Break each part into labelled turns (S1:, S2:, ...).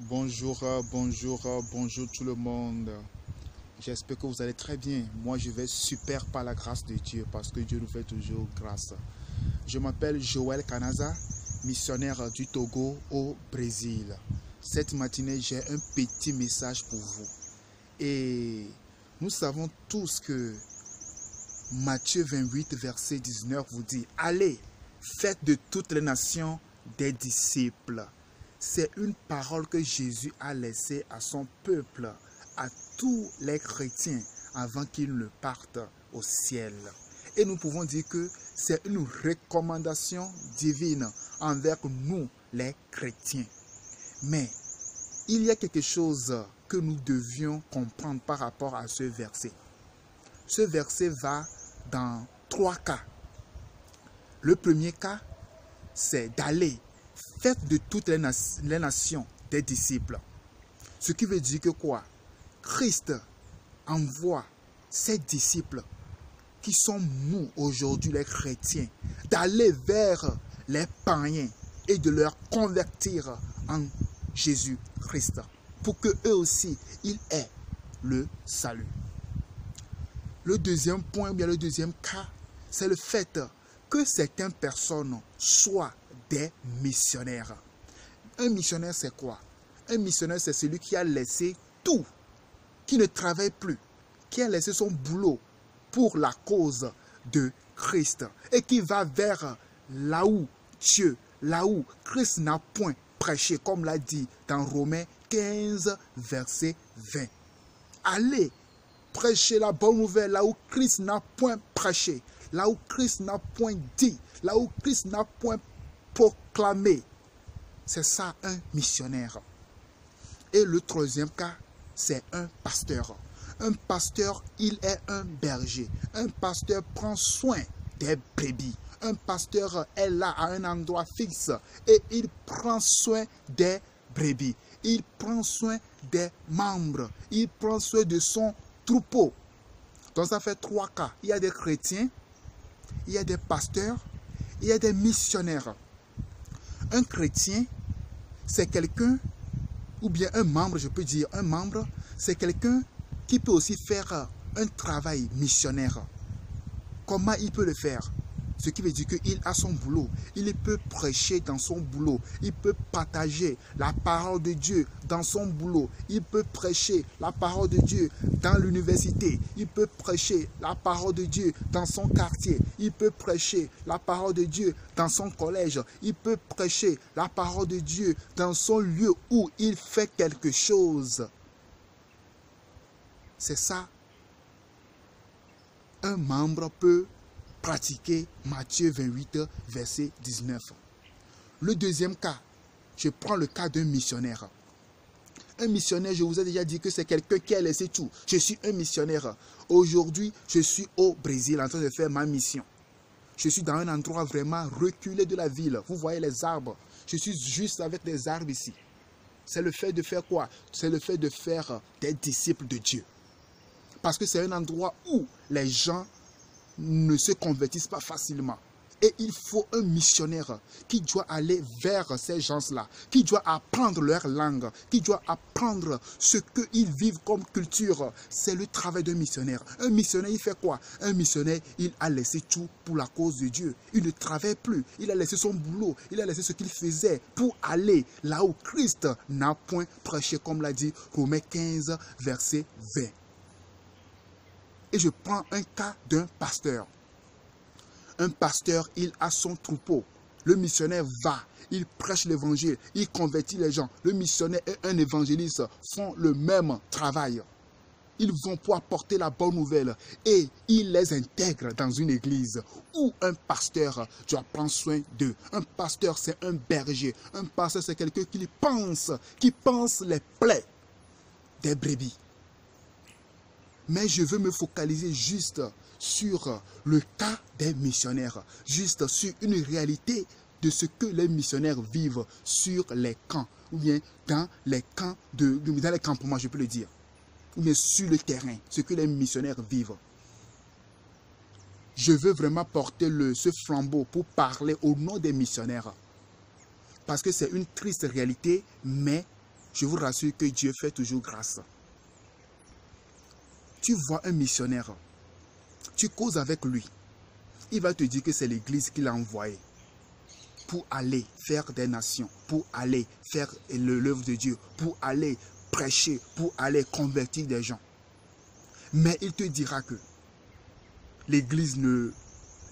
S1: Bonjour tout le monde. J'espère que vous allez très bien. Moi, je vais super par la grâce de Dieu parce que Dieu nous fait toujours grâce. Je m'appelle Joël Kanaza, missionnaire du Togo au Brésil. Cette matinée, j'ai un petit message pour vous. Et nous savons tous que Matthieu 28, verset 19 vous dit « Allez, faites de toutes les nations des disciples ». C'est une parole que Jésus a laissée à son peuple, à tous les chrétiens, avant qu'ils ne partent au ciel. Et nous pouvons dire que c'est une recommandation divine envers nous, les chrétiens. Mais il y a quelque chose que nous devions comprendre par rapport à ce verset. Ce verset va dans 3 cas. Le premier cas, c'est d'aller. Faites de toutes les nations des disciples. Ce qui veut dire que quoi? Christ envoie ses disciples, qui sont nous aujourd'hui les chrétiens, d'aller vers les païens et de leur convertir en Jésus-Christ, pour que eux aussi, ils aient le salut. Le deuxième point, ou bien le deuxième cas, c'est le fait que certaines personnes soient des missionnaires. Un missionnaire, c'est quoi? Un missionnaire, c'est celui qui a laissé tout, qui ne travaille plus, qui a laissé son boulot pour la cause de Christ et qui va vers là où Dieu, là où Christ n'a point prêché, comme l'a dit dans Romains 15, verset 20. Allez prêcher la bonne nouvelle là où Christ n'a point prêché, là où Christ n'a point dit, là où Christ n'a point proclamé. C'est ça un missionnaire. Et le troisième cas, c'est un pasteur. Un pasteur, il est un berger. Un pasteur prend soin des brebis. Un pasteur est là à un endroit fixe et il prend soin des brebis. Il prend soin des membres. Il prend soin de son troupeau. Donc ça fait 3 cas. Il y a des chrétiens, il y a des pasteurs, il y a des missionnaires. Un chrétien, c'est quelqu'un, ou bien un membre, je peux dire, un membre, c'est quelqu'un qui peut aussi faire un travail missionnaire. Comment il peut le faire? Ce qui veut dire qu'il a son boulot. Il peut prêcher dans son boulot. Il peut partager la parole de Dieu dans son boulot. Il peut prêcher la parole de Dieu dans l'université. Il peut prêcher la parole de Dieu dans son quartier. Il peut prêcher la parole de Dieu dans son collège. Il peut prêcher la parole de Dieu dans son lieu où il fait quelque chose. C'est ça. Un membre peut pratiquer Matthieu 28, verset 19. Le deuxième cas, je prends le cas d'un missionnaire. Un missionnaire, je vous ai déjà dit que c'est quelqu'un qui a laissé tout. Je suis un missionnaire. Aujourd'hui, je suis au Brésil en train de faire ma mission. Je suis dans un endroit vraiment reculé de la ville. Vous voyez les arbres. Je suis juste avec des arbres ici. C'est le fait de faire quoi? C'est le fait de faire des disciples de Dieu. Parce que c'est un endroit où les gens ne se convertissent pas facilement. Et il faut un missionnaire qui doit aller vers ces gens-là, qui doit apprendre leur langue, qui doit apprendre ce qu'ils vivent comme culture. C'est le travail d'un missionnaire. Un missionnaire, il fait quoi? Un missionnaire, il a laissé tout pour la cause de Dieu. Il ne travaille plus. Il a laissé son boulot. Il a laissé ce qu'il faisait pour aller là où Christ n'a point prêché, comme l'a dit Romains 15, verset 20. Et je prends un cas d'un pasteur. Un pasteur, il a son troupeau. Le missionnaire va, il prêche l'évangile, il convertit les gens. Le missionnaire et un évangéliste font le même travail. Ils vont pouvoir porter la bonne nouvelle et il les intègre dans une église où un pasteur doit prendre soin d'eux. Un pasteur, c'est un berger. Un pasteur, c'est quelqu'un qui pense les plaies des brebis. Mais je veux me focaliser juste sur le cas des missionnaires, juste sur une réalité de ce que les missionnaires vivent sur les camps, ou bien dans les camps dans les campements, je peux le dire, ou bien sur le terrain, ce que les missionnaires vivent. Je veux vraiment porter ce flambeau pour parler au nom des missionnaires. Parce que c'est une triste réalité, mais je vous rassure que Dieu fait toujours grâce. Tu vois un missionnaire, tu causes avec lui. Il va te dire que c'est l'église qui l'a envoyé pour aller faire des nations, pour aller faire l'œuvre de Dieu, pour aller prêcher, pour aller convertir des gens. Mais il te dira que l'église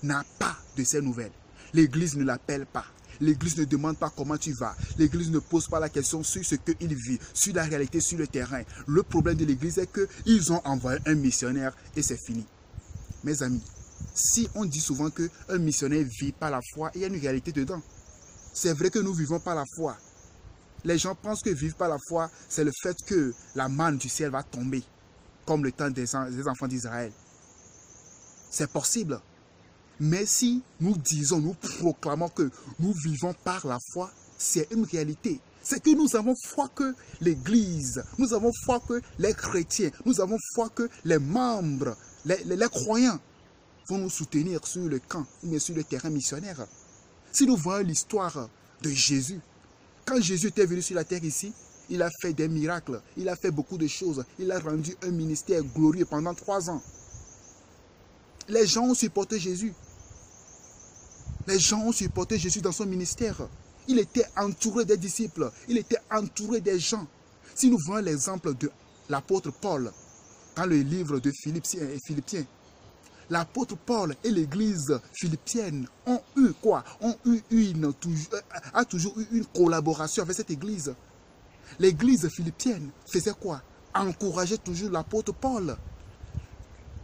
S1: n'a pas de ces nouvelles. L'église ne l'appelle pas. L'église ne demande pas comment tu vas. L'église ne pose pas la question sur ce qu'il vit, sur la réalité, sur le terrain. Le problème de l'église est qu'ils ont envoyé un missionnaire et c'est fini. Mes amis, si on dit souvent qu'un missionnaire vit par la foi, il y a une réalité dedans. C'est vrai que nous vivons par la foi. Les gens pensent que vivre par la foi, c'est le fait que la manne du ciel va tomber, comme le temps des enfants d'Israël. C'est possible. Mais si nous disons, nous proclamons que nous vivons par la foi, c'est une réalité. C'est que nous avons foi que l'Église, nous avons foi que les chrétiens, nous avons foi que les membres, les croyants vont nous soutenir sur le camp, mais sur le terrain missionnaire. Si nous voyons l'histoire de Jésus, quand Jésus était venu sur la terre ici, il a fait des miracles, il a fait beaucoup de choses, il a rendu un ministère glorieux pendant 3 ans. Les gens ont supporté Jésus. Les gens ont supporté Jésus dans son ministère. Il était entouré des disciples. Il était entouré des gens. Si nous voyons l'exemple de l'apôtre Paul, dans le livre de Philippiens, l'apôtre Paul et l'église philippienne ont eu quoi? A toujours eu une collaboration avec cette église. L'église philippienne faisait quoi? Encourageait toujours l'apôtre Paul.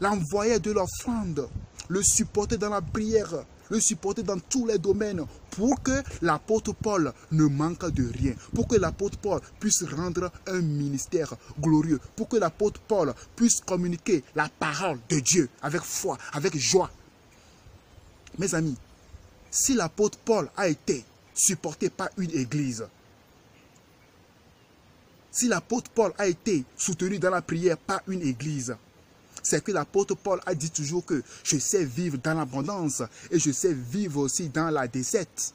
S1: L'envoyait de l'offrande, le supportait dans la prière, le supporter dans tous les domaines pour que l'apôtre Paul ne manque de rien, pour que l'apôtre Paul puisse rendre un ministère glorieux, pour que l'apôtre Paul puisse communiquer la parole de Dieu avec foi, avec joie. Mes amis, si l'apôtre Paul a été supporté par une église, si l'apôtre Paul a été soutenu dans la prière par une église, c'est que l'apôtre Paul a dit toujours que je sais vivre dans l'abondance et je sais vivre aussi dans la décette.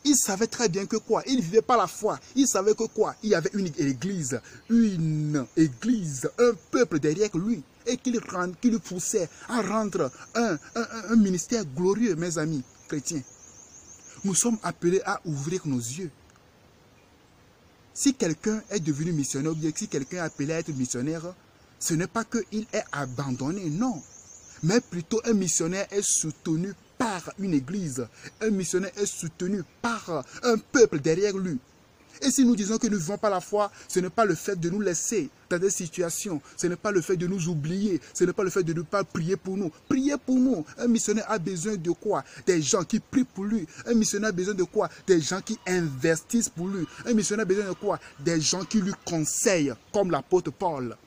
S1: Il savait très bien que quoi? Il ne vivait pas la foi. Il savait que quoi? Il y avait une église, un peuple derrière lui et qui lui poussait à rendre un ministère glorieux, mes amis chrétiens. Nous sommes appelés à ouvrir nos yeux. Si quelqu'un est devenu missionnaire ou bien si quelqu'un est appelé à être missionnaire, ce n'est pas qu'il est abandonné, non. Mais plutôt un missionnaire est soutenu par une église. Un missionnaire est soutenu par un peuple derrière lui. Et si nous disons que nous ne vivons pas la foi, ce n'est pas le fait de nous laisser dans des situations. Ce n'est pas le fait de nous oublier. Ce n'est pas le fait de ne pas prier pour nous. Priez pour nous. Un missionnaire a besoin de quoi? Des gens qui prient pour lui. Un missionnaire a besoin de quoi? Des gens qui investissent pour lui. Un missionnaire a besoin de quoi? Des gens qui lui conseillent, comme l'apôtre Paul.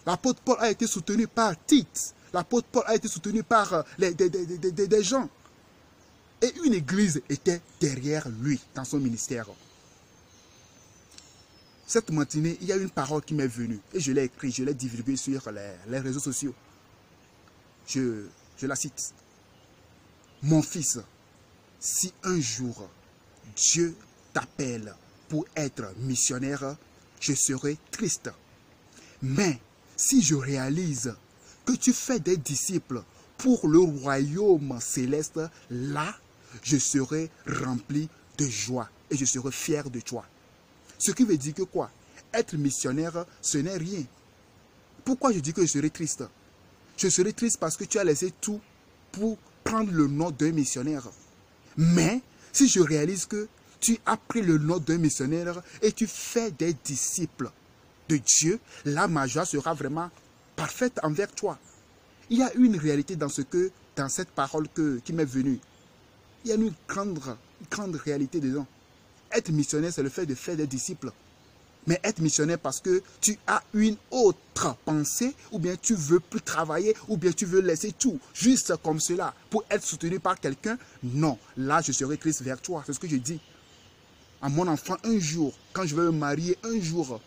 S1: L'apôtre Paul a été soutenu par Tite. L'apôtre Paul a été soutenu par des gens. Et une église était derrière lui dans son ministère. Cette matinée, il y a une parole qui m'est venue. Et je l'ai écrite, je l'ai divulguée sur les réseaux sociaux. Je la cite. Mon fils, si un jour Dieu t'appelle pour être missionnaire, je serai triste. Mais si je réalise que tu fais des disciples pour le royaume céleste, là, je serai rempli de joie et je serai fier de toi. Ce qui veut dire que quoi? Être missionnaire, ce n'est rien. Pourquoi je dis que je serai triste? Je serai triste parce que tu as laissé tout pour prendre le nom d'un missionnaire. Mais si je réalise que tu as pris le nom d'un missionnaire et tu fais des disciples de Dieu, là, ma joie sera vraiment parfaite envers toi. Il y a une réalité dans cette parole qui m'est venue. Il y a une grande réalité dedans. Être missionnaire, c'est le fait de faire des disciples. Mais être missionnaire parce que tu as une autre pensée, ou bien tu veux plus travailler, ou bien tu veux laisser tout, juste comme cela, pour être soutenu par quelqu'un, non. Là, je serai triste vers toi. C'est ce que je dis. À mon enfant, un jour, quand je vais me marier, un jour.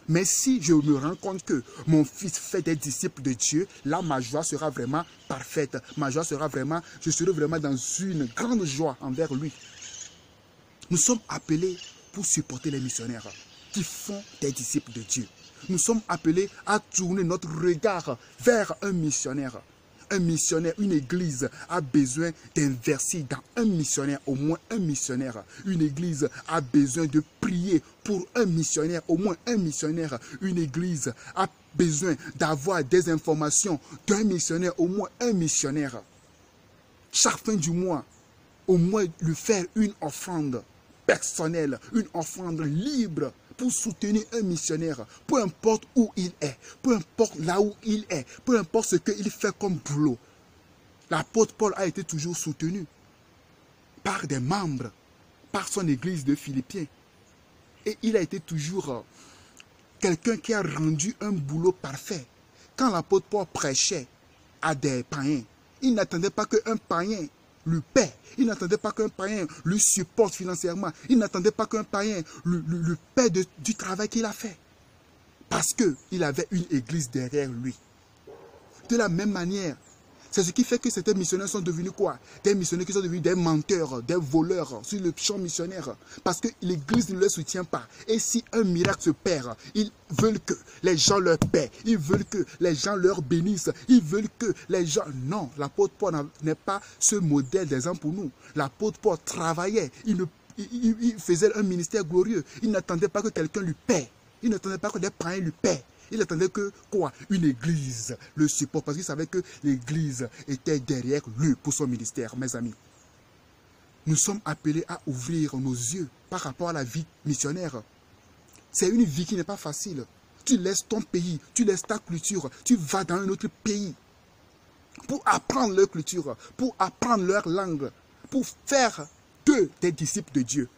S1: Mais si je me rends compte que mon fils fait des disciples de Dieu, là, ma joie sera vraiment parfaite. Ma joie sera vraiment, je serai vraiment dans une grande joie envers lui. Nous sommes appelés pour supporter les missionnaires qui font des disciples de Dieu. Nous sommes appelés à tourner notre regard vers un missionnaire. Un missionnaire, une église a besoin d'investir dans un missionnaire, au moins un missionnaire. Une église a besoin de prier pour un missionnaire, au moins un missionnaire. Une église a besoin d'avoir des informations d'un missionnaire, au moins un missionnaire. Chaque fin du mois, au moins lui faire une offrande personnelle, une offrande libre pour soutenir un missionnaire, peu importe où il est, peu importe là où il est, peu importe ce qu'il fait comme boulot. L'apôtre Paul a été toujours soutenu par des membres, par son église de Philippiens. Et il a été toujours quelqu'un qui a rendu un boulot parfait. Quand l'apôtre Paul prêchait à des païens, il n'attendait pas qu'un païen lui paie. Il n'attendait pas qu'un païen lui supporte financièrement. Il n'attendait pas qu'un païen lui paie du travail qu'il a fait. Parce qu'il avait une église derrière lui. De la même manière, c'est ce qui fait que certains missionnaires sont devenus quoi? Des missionnaires qui sont devenus des menteurs, des voleurs sur le champ missionnaire. Parce que l'église ne les soutient pas. Et si un miracle se perd, ils veulent que les gens leur paient. Ils veulent que les gens leur bénissent. Ils veulent que les gens... Non, l'apôtre Paul n'est pas ce modèle d'exemple pour nous. L'apôtre Paul travaillait. Il faisait un ministère glorieux. Il n'attendait pas que quelqu'un lui paie. Il n'attendait pas que des païens lui paient. Il attendait que quoi? Une église le supporte parce qu'il savait que l'église était derrière lui pour son ministère, mes amis. Nous sommes appelés à ouvrir nos yeux par rapport à la vie missionnaire. C'est une vie qui n'est pas facile. Tu laisses ton pays, tu laisses ta culture, tu vas dans un autre pays pour apprendre leur culture, pour apprendre leur langue, pour faire d'eux des disciples de Dieu.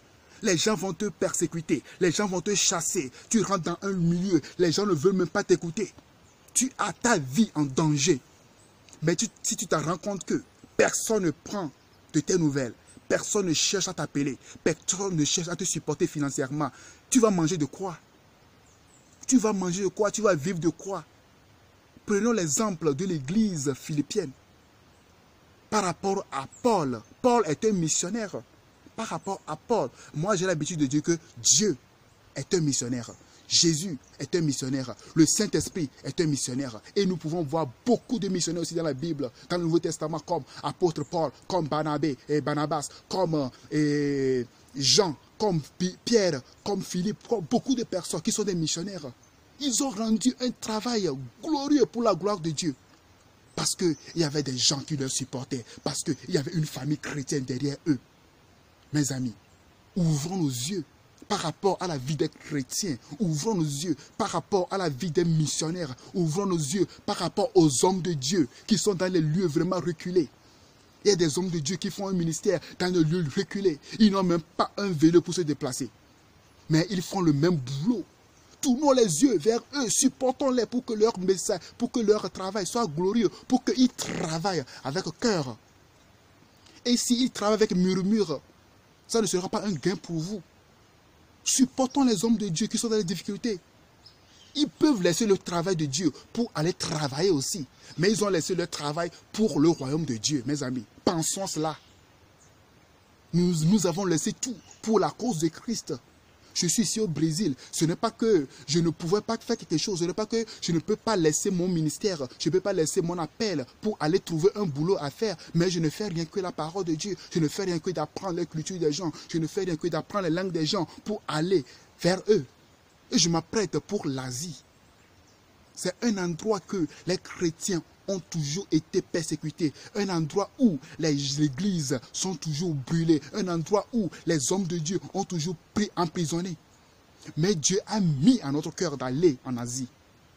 S1: Les gens vont te persécuter, les gens vont te chasser. Tu rentres dans un milieu, les gens ne veulent même pas t'écouter. Tu as ta vie en danger. Mais si tu te rends compte que personne ne prend de tes nouvelles, personne ne cherche à t'appeler, personne ne cherche à te supporter financièrement, tu vas manger de quoi? Tu vas manger de quoi? Tu vas vivre de quoi? Prenons l'exemple de l'église philippienne. Par rapport à Paul, Paul est un missionnaire. Par rapport à Paul, moi j'ai l'habitude de dire que Dieu est un missionnaire. Jésus est un missionnaire. Le Saint-Esprit est un missionnaire. Et nous pouvons voir beaucoup de missionnaires aussi dans la Bible, dans le Nouveau Testament, comme apôtre Paul, comme Barnabé et Barnabas, comme Jean, comme Pierre, comme Philippe, comme beaucoup de personnes qui sont des missionnaires. Ils ont rendu un travail glorieux pour la gloire de Dieu. Parce qu'il y avait des gens qui leur supportaient. Parce qu'il y avait une famille chrétienne derrière eux. Mes amis, ouvrons nos yeux par rapport à la vie des chrétiens. Ouvrons nos yeux par rapport à la vie des missionnaires. Ouvrons nos yeux par rapport aux hommes de Dieu qui sont dans les lieux vraiment reculés. Il y a des hommes de Dieu qui font un ministère dans les lieux reculés. Ils n'ont même pas un vélo pour se déplacer. Mais ils font le même boulot. Tournons les yeux vers eux, supportons-les pour que leur message, pour que leur travail soit glorieux, pour qu'ils travaillent avec cœur. Et s'ils travaillent avec murmure, ça ne sera pas un gain pour vous. Supportons les hommes de Dieu qui sont dans les difficultés. Ils peuvent laisser le travail de Dieu pour aller travailler aussi. Mais ils ont laissé leur travail pour le royaume de Dieu, mes amis. Pensons cela. Nous avons laissé tout pour la cause de Christ. Je suis ici au Brésil. Ce n'est pas que je ne pouvais pas faire quelque chose. Ce n'est pas que je ne peux pas laisser mon ministère. Je ne peux pas laisser mon appel pour aller trouver un boulot à faire. Mais je ne fais rien que la parole de Dieu. Je ne fais rien que d'apprendre les cultures des gens. Je ne fais rien que d'apprendre les langues des gens pour aller vers eux. Et je m'apprête pour l'Asie. C'est un endroit que les chrétiens ont toujours été persécutés. Un endroit où les églises sont toujours brûlées. Un endroit où les hommes de Dieu ont toujours pris emprisonnés. Mais Dieu a mis à notre cœur d'aller en Asie.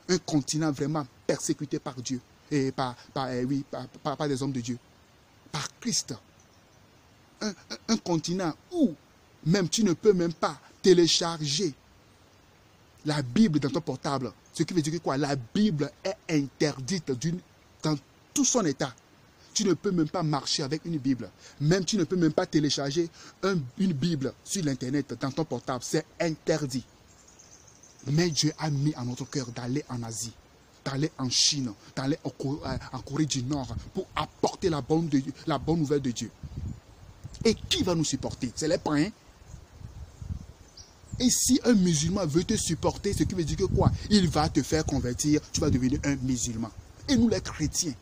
S1: Un continent vraiment persécuté par Dieu. Et par des hommes de Dieu. Par Christ. Un continent où même tu ne peux même pas télécharger la Bible dans ton portable. Ce qui veut dire que quoi? La Bible est interdite dans tout son état. Tu ne peux même pas marcher avec une Bible. Même tu ne peux même pas télécharger une Bible sur l'Internet dans ton portable. C'est interdit. Mais Dieu a mis à notre cœur d'aller en Asie, d'aller en Chine, d'aller en Corée du Nord pour apporter la bonne nouvelle de Dieu. Et qui va nous supporter? C'est les païens. Et si un musulman veut te supporter, ce qui veut dire que quoi? Il va te faire convertir, tu vas devenir un musulman. Et nous les chrétiens,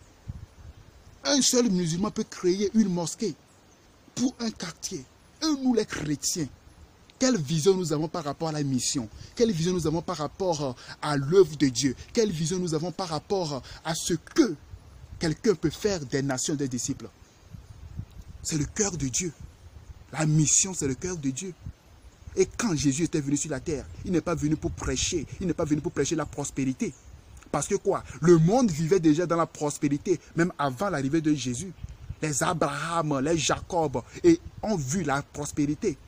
S1: un seul musulman peut créer une mosquée pour un quartier. Et nous les chrétiens, quelle vision nous avons par rapport à la mission? Quelle vision nous avons par rapport à l'œuvre de Dieu? Quelle vision nous avons par rapport à ce que quelqu'un peut faire des nations, des disciples? C'est le cœur de Dieu. La mission, c'est le cœur de Dieu. Et quand Jésus était venu sur la terre, il n'est pas venu pour prêcher. Il n'est pas venu pour prêcher la prospérité. Parce que quoi? Le monde vivait déjà dans la prospérité, même avant l'arrivée de Jésus. Les Abraham, les Jacob, et ont vu la prospérité.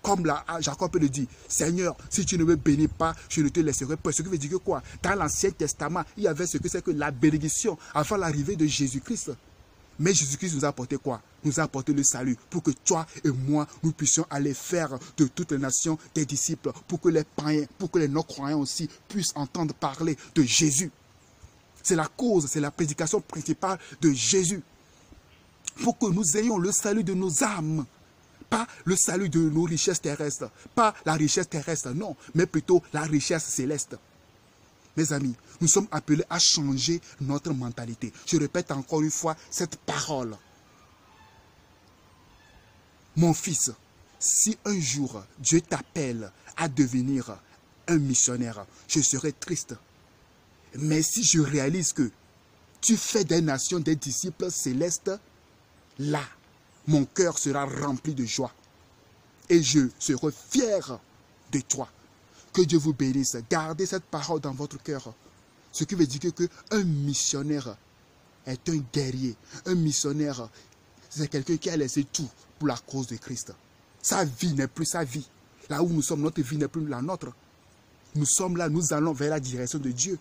S1: Comme Jacob le dit, Seigneur, si tu ne me bénis pas, je ne te laisserai pas. Ce qui veut dire que quoi? Dans l'Ancien Testament, il y avait ce que c'est que la bénédiction avant l'arrivée de Jésus-Christ. Mais Jésus-Christ nous a apporté quoi? Nous a apporté le salut pour que toi et moi, nous puissions aller faire de toutes les nations des disciples, pour que les païens, pour que les non-croyants aussi puissent entendre parler de Jésus. C'est la cause, c'est la prédication principale de Jésus. Pour que nous ayons le salut de nos âmes. Pas le salut de nos richesses terrestres, pas la richesse terrestre, non, mais plutôt la richesse céleste. Mes amis, nous sommes appelés à changer notre mentalité. Je répète encore une fois cette parole. Mon fils, si un jour Dieu t'appelle à devenir un missionnaire, je serai triste. Mais si je réalise que tu fais des nations des disciples célestes, là, mon cœur sera rempli de joie. Et je serai fier de toi. Que Dieu vous bénisse. Gardez cette parole dans votre cœur. Ce qui veut dire qu'un missionnaire est un guerrier. Un missionnaire, c'est quelqu'un qui a laissé tout pour la cause de Christ. Sa vie n'est plus sa vie. Là où nous sommes, notre vie n'est plus la nôtre. Nous sommes là, nous allons vers la direction de Dieu.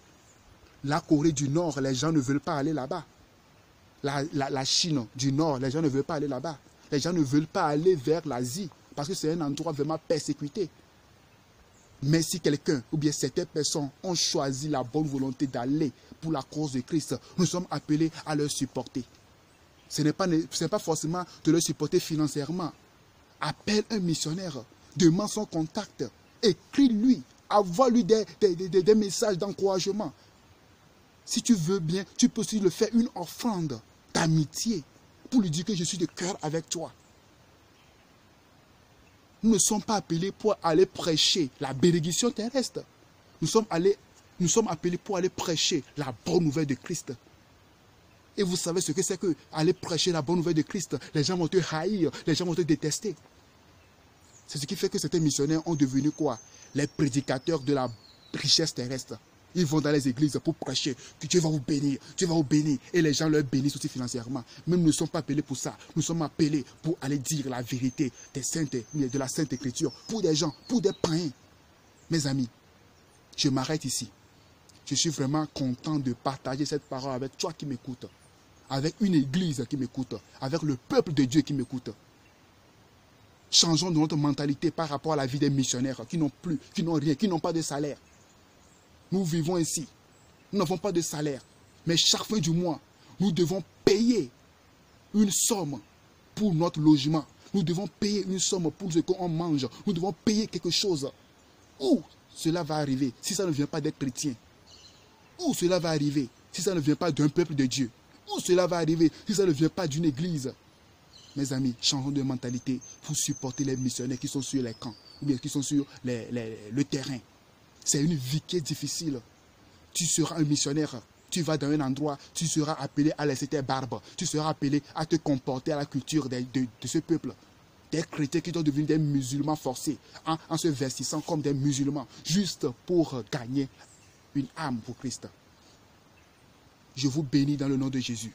S1: La Corée du Nord, les gens ne veulent pas aller là-bas. La Chine du Nord, les gens ne veulent pas aller là-bas. Les gens ne veulent pas aller vers l'Asie parce que c'est un endroit vraiment persécuté. Mais si quelqu'un ou bien certaines personnes ont choisi la bonne volonté d'aller pour la cause de Christ, nous sommes appelés à leur supporter. Ce n'est pas forcément de leur supporter financièrement. Appelle un missionnaire, demande son contact, écris-lui, envoie-lui des messages d'encouragement. Si tu veux bien, tu peux aussi le faire une offrande d'amitié pour lui dire que je suis de cœur avec toi. Nous ne sommes pas appelés pour aller prêcher la bénédiction terrestre. Nous sommes appelés pour aller prêcher la bonne nouvelle de Christ. Et vous savez ce que c'est que aller prêcher la bonne nouvelle de Christ. Les gens vont te haïr, les gens vont te détester. C'est ce qui fait que certains missionnaires ont devenu quoi? Les prédicateurs de la richesse terrestre. Ils vont dans les églises pour prêcher que Dieu va vous bénir, Dieu va vous bénir. Et les gens leur bénissent aussi financièrement. Mais nous ne sommes pas appelés pour ça. Nous sommes appelés pour aller dire la vérité de la Sainte Écriture pour des gens, pour des païens. Mes amis, je m'arrête ici. Je suis vraiment content de partager cette parole avec toi qui m'écoutes, avec une église qui m'écoute, avec le peuple de Dieu qui m'écoute. Changeons de notre mentalité par rapport à la vie des missionnaires qui n'ont plus, qui n'ont rien, qui n'ont pas de salaire. Nous vivons ici. Nous n'avons pas de salaire. Mais chaque fin du mois, nous devons payer une somme pour notre logement. Nous devons payer une somme pour ce qu'on mange. Nous devons payer quelque chose. Où cela va arriver si ça ne vient pas des chrétiens? Où cela va arriver si ça ne vient pas d'un peuple de Dieu? Où cela va arriver si ça ne vient pas d'une église? Mes amis, changeons de mentalité pour supporter les missionnaires qui sont sur les camps ou bien qui sont sur le terrain. C'est une vie qui est difficile. Tu seras un missionnaire. Tu vas dans un endroit, tu seras appelé à laisser tes barbes. Tu seras appelé à te comporter à la culture de ce peuple. Des chrétiens qui doivent devenir des musulmans forcés en se vestissant comme des musulmans juste pour gagner une âme pour Christ. Je vous bénis dans le nom de Jésus.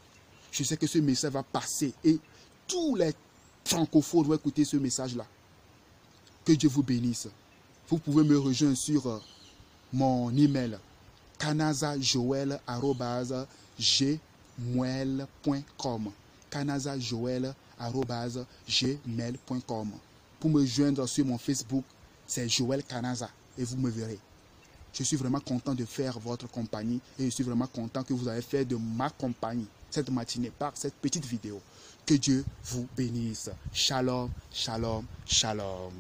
S1: Je sais que ce message va passer et tous les francophones vont écouter ce message-là. Que Dieu vous bénisse. Vous pouvez me rejoindre sur mon email kanazajoel@gmail.com kanazajoel@gmail.com. Pour me joindre sur mon Facebook, c'est Joël Kanaza et vous me verrez. Je suis vraiment content de faire votre compagnie et je suis vraiment content que vous avez fait de ma compagnie cette matinée par cette petite vidéo. Que Dieu vous bénisse. Shalom, shalom, shalom.